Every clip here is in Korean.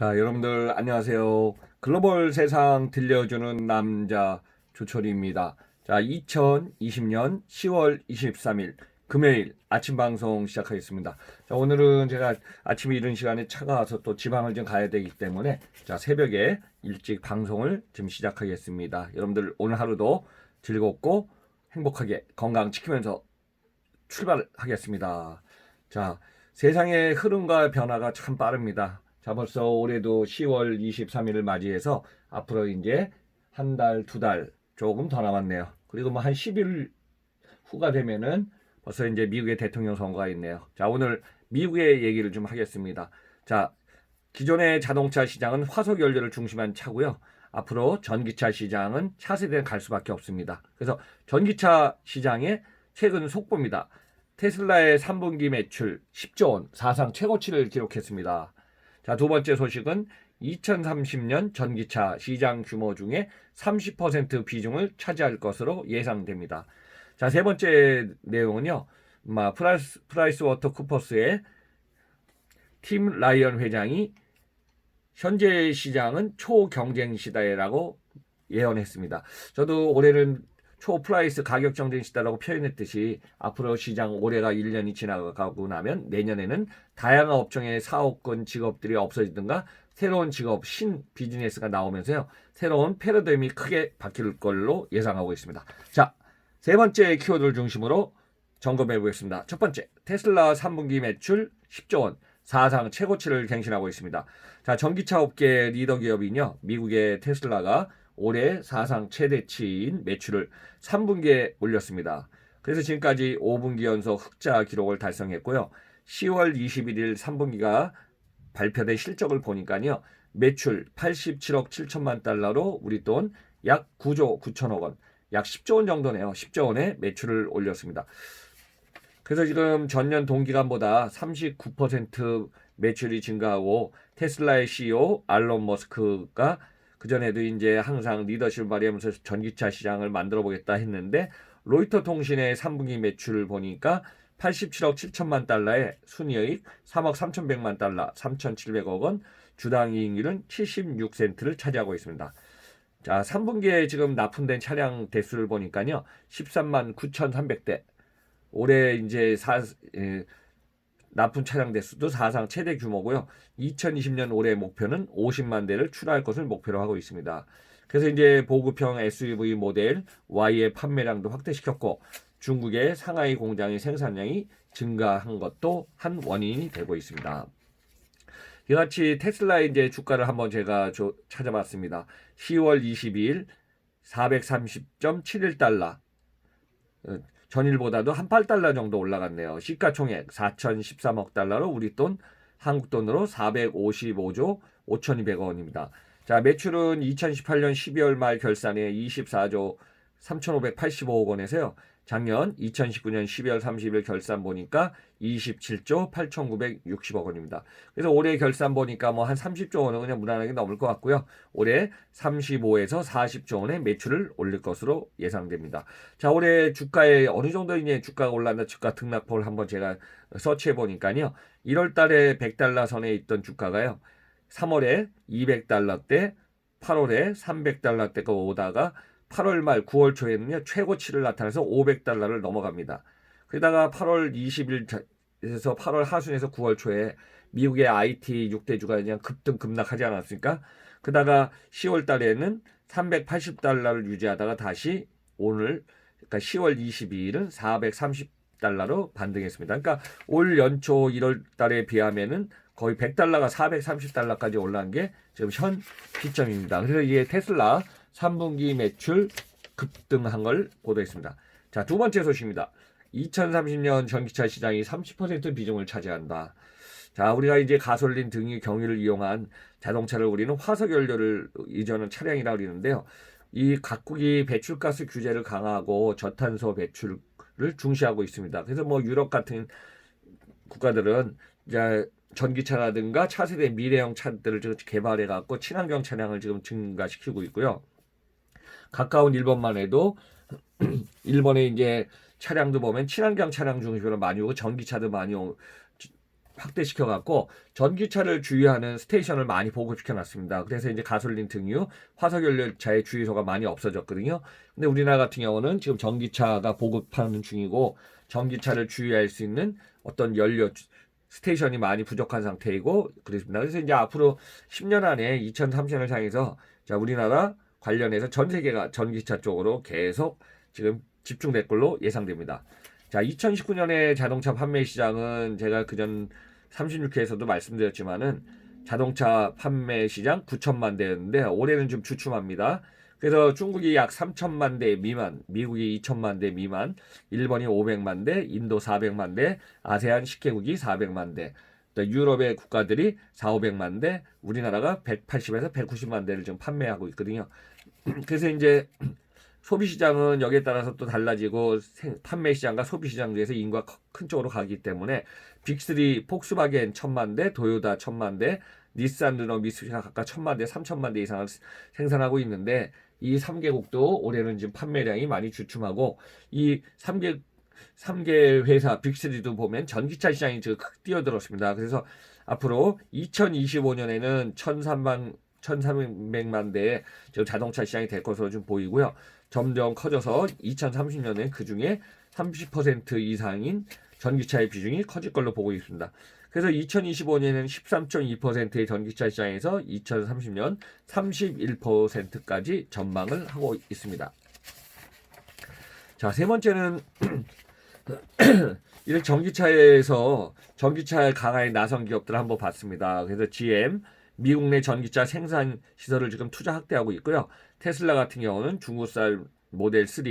자, 여러분들 안녕하세요. 글로벌 세상 들려주는 남자 조철입니다. 자, 2020년 10월 23일 금요일 아침 방송 시작하겠습니다. 자, 오늘은 제가 아침에 이른 시간에 차가 와서 또 지방을 좀 가야 되기 때문에 자, 새벽에 일찍 방송을 좀 시작하겠습니다. 여러분들 오늘 하루도 즐겁고 행복하게 건강 지키면서 출발하겠습니다. 자, 세상의 흐름과 변화가 참 빠릅니다. 자, 벌써 올해도 10월 23일을 맞이해서 앞으로 이제 한 달, 두 달 조금 더 남았네요. 그리고 뭐 한 10일 후가 되면은 벌써 이제 미국의 대통령 선거가 있네요. 자, 오늘 미국의 얘기를 좀 하겠습니다. 자, 기존의 자동차 시장은 화석 연료를 중심한 차고요. 앞으로 전기차 시장은 차세대는 갈 수밖에 없습니다. 그래서 전기차 시장의 최근 속보입니다. 테슬라의 3분기 매출 10조 원 사상 최고치를 기록했습니다. 자, 두 번째 소식은 2030년 전기차 시장 규모 중에 30% 비중을 차지할 것으로 예상됩니다. 자, 세 번째 내용은요. 프라이스 워터 쿠퍼스의 팀 라이언 회장이 현재 시장은 초경쟁 시대라고 예언했습니다. 저도 올해는 초프라이스 가격 경쟁 시대라고 표현했듯이 앞으로 시장 올해가 1년이 지나가고 나면 내년에는 다양한 업종의 사업권 직업들이 없어지든가 새로운 직업, 신 비즈니스가 나오면서요. 새로운 패러다임이 크게 바뀔 걸로 예상하고 있습니다. 자, 세 번째 키워드를 중심으로 점검해 보겠습니다. 첫 번째, 테슬라 3분기 매출 10조 원, 사상 최고치를 갱신하고 있습니다. 자, 전기차 업계 리더 기업인요. 미국의 테슬라가 올해 사상 최대치인 매출을 3분기에 올렸습니다. 그래서 지금까지 5분기 연속 흑자 기록을 달성했고요. 10월 21일 3분기가 발표된 실적을 보니까요. 매출 87억 7천만 달러로 우리 돈 약 9조 9천억 원, 약 10조 원 정도네요. 10조 원의 매출을 올렸습니다. 그래서 지금 전년 동기간보다 39% 매출이 증가하고 테슬라의 CEO 알론 머스크가 그전에도 이제 항상 리더십을 발휘하면서 전기차 시장을 만들어 보겠다 했는데 로이터 통신의 3분기 매출을 보니까 87억 7천만 달러의 순이익 3억 3,100만 달러, 3,700억 원, 주당 이익률은 76센트를 차지하고 있습니다. 자, 3분기에 지금 납품된 차량 대수를 보니까요. 13만 9,300대. 올해 이제 납품 차량 대수도 사상 최대 규모고요. 2020년 올해 목표는 50만 대를 출하할 것을 목표로 하고 있습니다. 그래서 이제 보급형 SUV 모델 Y의 판매량도 확대시켰고 중국의 상하이 공장의 생산량이 증가한 것도 한 원인이 되고 있습니다. 이같이 테슬라의 이제 주가를 한번 제가 찾아봤습니다. 10월 22일 430.71달러. 전일보다도 한 8달러 정도 올라갔네요. 시가총액 4,013억 달러로 우리 돈 한국 돈으로 455조 5,200억 원입니다. 자, 매출은 2018년 12월 말 결산에 24조 3,585억 원에서요. 작년 2019년 12월 30일 결산 보니까 27조 8,960억 원입니다. 그래서 올해 결산 보니까 뭐 한 30조 원은 그냥 무난하게 넘을 것 같고요. 올해 35에서 40조 원의 매출을 올릴 것으로 예상됩니다. 자, 올해 주가에 어느 정도 이제 주가가 올랐나 주가 등락폭을 한번 제가 서치해 보니까요. 1월 달에 100달러 선에 있던 주가가요. 3월에 200달러대, 8월에 300달러대가 오다가 8월 말 9월 초에는요. 최고치를 나타내서 500달러를 넘어갑니다. 그러다가 8월 20일에서 8월 하순에서 9월 초에 미국의 IT 6대주가 그냥 급등 급락하지 않았습니까? 그러다가 10월 달에는 380달러를 유지하다가 다시 오늘 그러니까 10월 22일은 430달러로 반등했습니다. 그러니까 올 연초 1월 달에 비하면은 거의 100달러가 430달러까지 올라간 게 지금 현 시점입니다. 그래서 이게 테슬라 3분기 매출 급등한 걸 보도했습니다. 자, 두 번째 소식입니다. 2030년 전기차 시장이 30% 비중을 차지한다. 자, 우리가 이제 가솔린 등의 경유를 이용한 자동차를 우리는 화석 연료를 이전한 차량이라고 그러는데요. 이 각국이 배출가스 규제를 강화하고 저탄소 배출을 중시하고 있습니다. 그래서 뭐 유럽 같은 국가들은 이제 전기차라든가 차세대 미래형 차들을 지금 개발해 갖고 친환경 차량을 지금 증가시키고 있고요. 가까운 일본만 해도 일본의 이제 차량도 보면 친환경 차량 중심으로 많이 오고 전기차도 많이 확대시켜 갖고 전기차를 주유하는 스테이션을 많이 보급시켜 놨습니다. 그래서 이제 가솔린 등유, 화석연료차의 주유소가 많이 없어졌거든요. 근데 우리나라 같은 경우는 지금 전기차가 보급하는 중이고 전기차를 주유할 수 있는 어떤 연료 스테이션이 많이 부족한 상태이고 그렇습니다. 그래서 이제 앞으로 10년 안에 2030년을 향해서 자, 우리나라 관련해서 전 세계가 전기차 쪽으로 계속 지금 집중될 걸로 예상됩니다. 자, 2019년에 자동차 판매 시장은 제가 그전 36회에서도 말씀드렸지만은 자동차 판매 시장 9천만 대였는데 올해는 좀 주춤합니다. 그래서 중국이 약 3천만 대 미만, 미국이 2천만 대 미만, 일본이 500만 대, 인도 400만 대, 아세안 10개국이 400만 대, 또 유럽의 국가들이 4, 500만 대, 우리나라가 180에서 190만 대를 지금 판매하고 있거든요. 그래서 이제 소비 시장은 여기에 따라서 또 달라지고 판매 시장과 소비 시장 중에서 인구가 큰 쪽으로 가기 때문에 빅3 폭스바겐 1000만 대, 도요타 1000만 대, 닛산, 르노, 미쓰비시가 각각 1000만 대, 3000만 대 이상을 생산하고 있는데 이 3개국도 올해는 지금 판매량이 많이 주춤하고 이 3개 회사 빅3도 보면 전기차 시장이 지금 크게 뛰어들었습니다. 그래서 앞으로 2025년에는 1300만 대의 지금 자동차 시장이 될 것으로 좀 보이고요. 점점 커져서 2030년에 그 중에 30% 이상인 전기차의 비중이 커질 걸로 보고 있습니다. 그래서 2025년에는 13.2%의 전기차 시장에서 2030년 31%까지 전망을 하고 있습니다. 자, 세 번째는 이런 전기차에서 전기차 강화에 나선 기업들을 한번 봤습니다. 그래서 GM, 미국 내 전기차 생산 시설을 지금 투자 확대하고 있고요. 테슬라 같은 경우는 중국산 모델 3,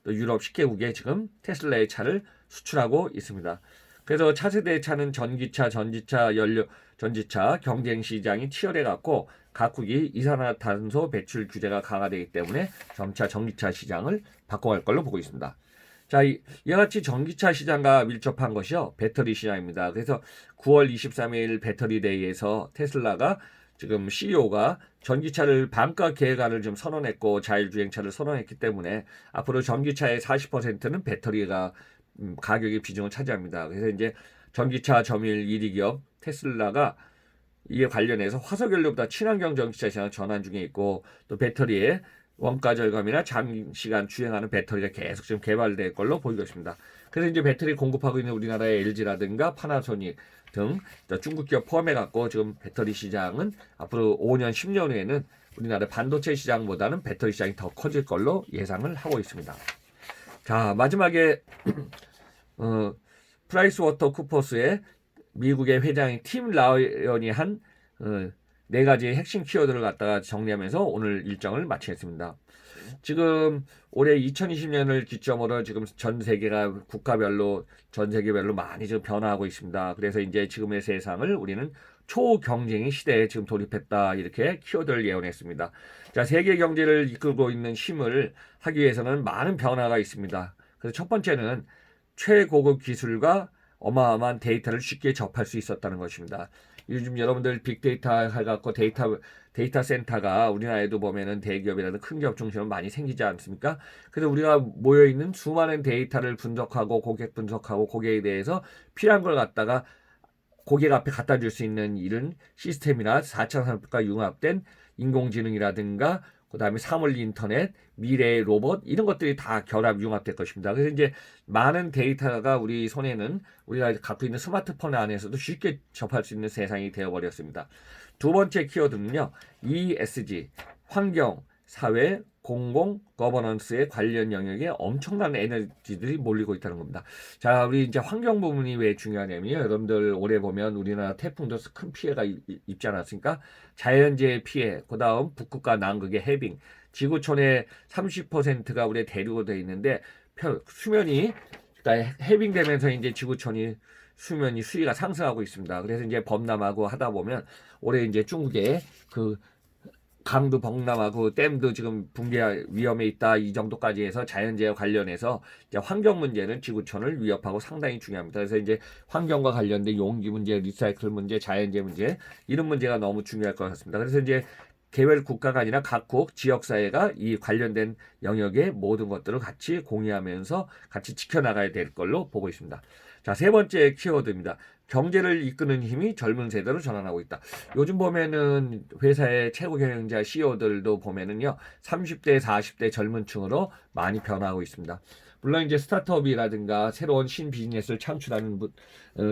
또 유럽 10개국에 지금 테슬라의 차를 수출하고 있습니다. 그래서 차세대 차는 전기차, 전지차 경쟁 시장이 치열해 갖고 각국이 이산화탄소 배출 규제가 강화되기 때문에 점차 전기차 시장을 바꿔갈 걸로 보고 있습니다. 자, 이와 같이 전기차 시장과 밀접한 것이요, 배터리 시장입니다. 그래서 9월 23일 배터리데이에서 테슬라가 지금 CEO가 전기차를 반가 계획안을 좀 선언했고 자율주행차를 선언했기 때문에 앞으로 전기차의 40%는 배터리가 가격의 비중을 차지합니다. 그래서 이제 전기차 점유율 1위 기업 테슬라가 이에 관련해서 화석연료보다 친환경 전기차 시장 전환 중에 있고 또 배터리에 원가 절감이나 장시간 주행하는 배터리가 계속 지금 개발될 걸로 보이고 있습니다. 그래서 이제 배터리 공급하고 있는 우리나라의 LG라든가 파나소닉 등 중국 기업 포함해 갖고 지금 배터리 시장은 앞으로 5년, 10년 후에는 우리나라 반도체 시장보다는 배터리 시장이 더 커질 걸로 예상을 하고 있습니다. 자, 마지막에 프라이스워터쿠퍼스의 미국의 회장인 팀 라이언이 한 네 가지 핵심 키워드를 갖다가 정리하면서 오늘 일정을 마치겠습니다. 지금 올해 2020년을 기점으로 지금 전 세계가 국가별로 전 세계별로 많이 지금 변화하고 있습니다. 그래서 이제 지금의 세상을 우리는 초경쟁의 시대에 지금 돌입했다, 이렇게 키워드를 예언했습니다. 자, 세계 경제를 이끌고 있는 힘을 하기 위해서는 많은 변화가 있습니다. 그래서 첫 번째는 최고급 기술과 어마어마한 데이터를 쉽게 접할 수 있었다는 것입니다. 요즘 여러분들 빅데이터 해갖고 데이터 센터가 우리나라에도 보면은 대기업이라든 큰 기업 중심으로 많이 생기지 않습니까? 그래서 우리가 모여있는 수많은 데이터를 분석하고 고객 분석하고 고객에 대해서 필요한 걸 갖다가 고객 앞에 갖다 줄 수 있는 이런 시스템이나 4차 산업과 융합된 인공지능이라든가 그다음에 사물 인터넷, 미래의 로봇, 이런 것들이 다 결합 융합될 것입니다. 그래서 이제 많은 데이터가 우리 손에는 우리가 갖고 있는 스마트폰 안에서도 쉽게 접할 수 있는 세상이 되어버렸습니다. 두 번째 키워드는요, ESG, 환경, 사회, 공공, 거버넌스의 관련 영역에 엄청난 에너지들이 몰리고 있다는 겁니다. 자, 우리 이제 환경 부분이 왜 중요하냐면요. 여러분들 올해 보면 우리나라 태풍도 큰 피해가 입지 않았습니까? 자연재해 피해, 그 다음 북극과 남극의 해빙, 지구촌의 30%가 우리 대륙으로 되어 있는데 수면이 그러니까 해빙되면서 이제 지구촌이 수면이 수위가 상승하고 있습니다. 그래서 이제 범람하고 하다 보면 올해 이제 중국의 그 강도 범람하고 댐도 지금 붕괴 위험에 있다, 이 정도까지 해서 자연재해 관련해서 이제 환경 문제는 지구촌을 위협하고 상당히 중요합니다. 그래서 이제 환경과 관련된 용기 문제, 리사이클 문제, 자연재해 문제, 이런 문제가 너무 중요할 것 같습니다. 그래서 이제 개별 국가가 아니라 각국 지역사회가 이 관련된 영역의 모든 것들을 같이 공유하면서 같이 지켜나가야 될 걸로 보고 있습니다. 자, 세 번째 키워드입니다. 경제를 이끄는 힘이 젊은 세대로 전환하고 있다. 요즘 보면은 회사의 최고 경영자 CEO들도 보면은요, 30대, 40대 젊은 층으로 많이 변화하고 있습니다. 물론 이제 스타트업이라든가 새로운 신비즈니스를 창출하는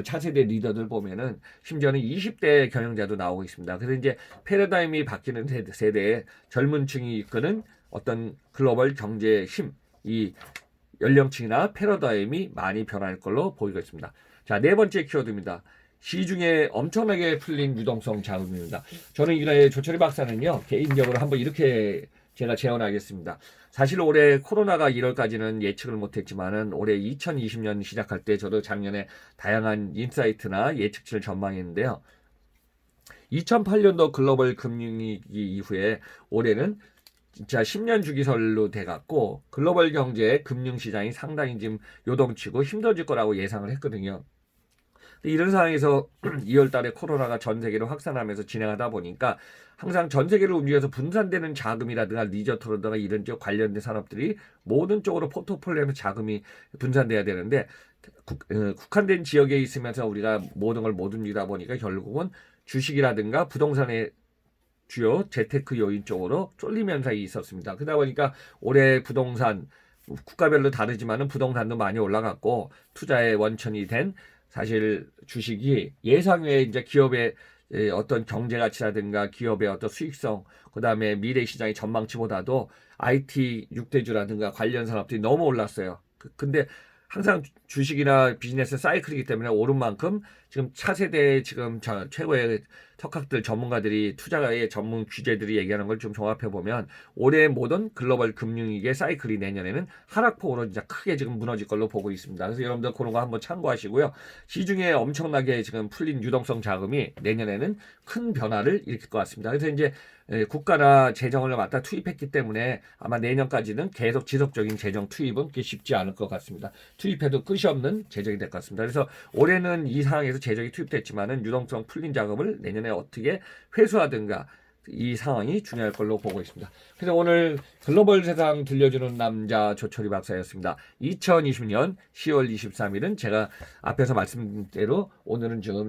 차세대 리더들 보면은 심지어는 20대 경영자도 나오고 있습니다. 그래서 이제 패러다임이 바뀌는 세대에 젊은 층이 이끄는 어떤 글로벌 경제의 힘, 이 연령층이나 패러다임이 많이 변할 걸로 보이고 있습니다. 자, 네 번째 키워드입니다. 시중에 엄청나게 풀린 유동성 자금입니다. 저는 이번에 조철희 박사는요, 개인적으로 한번 이렇게 제가 제언하겠습니다. 사실 올해 코로나가 1월까지는 예측을 못했지만은 올해 2020년 시작할 때 저도 작년에 다양한 인사이트나 예측치를 전망했는데요. 2008년도 글로벌 금융위기 이후에 올해는 진짜 10년 주기설로 돼갖고 글로벌 경제 금융시장이 상당히 지금 요동치고 힘들어질 거라고 예상을 했거든요. 이런 상황에서 2월 달에 코로나가 전 세계로 확산하면서 진행하다 보니까 항상 전 세계를 움직여서 분산되는 자금이라든가 리저트라든가 이런 쪽 관련된 산업들이 모든 쪽으로 포트폴리오에 자금이 분산돼야 되는데 국한된 지역에 있으면서 우리가 모든 걸 못 움직이다 보니까 결국은 주식이라든가 부동산의 주요 재테크 요인 쪽으로 쏠림 현상이 있었습니다. 그러다 보니까 올해 부동산 국가별로 다르지만은 부동산도 많이 올라갔고 투자의 원천이 된 사실 주식이 예상 외에 이제 기업의 어떤 경제 가치라든가 기업의 어떤 수익성, 그다음에 미래 시장의 전망치보다도 IT 6대주라든가 관련 산업들이 너무 올랐어요. 근데 항상 주식이나 비즈니스 사이클이기 때문에 오른 만큼 지금 차세대 지금 최고의 석학들 전문가들이 투자의 전문 규제들이 얘기하는 걸 좀 종합해 보면 올해 모든 글로벌 금융위기의 사이클이 내년에는 하락폭으로 진짜 크게 지금 무너질 걸로 보고 있습니다. 그래서 여러분들 그런 거 한번 참고하시고요. 시중에 엄청나게 지금 풀린 유동성 자금이 내년에는 큰 변화를 일으킬 것 같습니다. 그래서 이제 국가나 재정을 갖다 투입했기 때문에 아마 내년까지는 계속 지속적인 재정 투입은 그렇게 쉽지 않을 것 같습니다. 투입해도 끝이 없는 재정이 될 것 같습니다. 그래서 올해는 이 상황에서 재정이 투입됐지만은 유동성 풀린 자금을 내년에 어떻게 회수하든가 이 상황이 중요할 걸로 보고 있습니다. 그래서 오늘 글로벌 세상 들려주는 남자 조철희 박사였습니다. 2020년 10월 23일은 제가 앞에서 말씀대로 오늘은 지금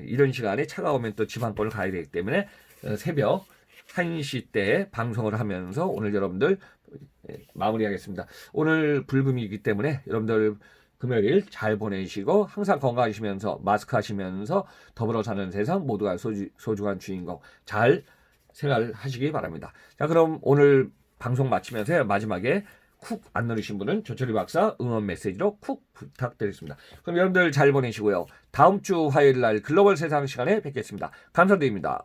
이런 시간에 차가 오면 또 집 한 번을 가야 되기 때문에 새벽 1시 때 방송을 하면서 오늘 여러분들 마무리하겠습니다. 오늘 불금이기 때문에 여러분들 금요일 잘 보내시고 항상 건강하시면서 마스크 하시면서 더불어 사는 세상 모두가 소중한 주인공 잘 생활하시기 바랍니다. 자, 그럼 오늘 방송 마치면서 마지막에 쿡 안 누르신 분은 조철희 박사 응원 메시지로 쿡 부탁드리겠습니다. 그럼 여러분들 잘 보내시고요. 다음 주 화요일 날 글로벌 세상 시간에 뵙겠습니다. 감사드립니다.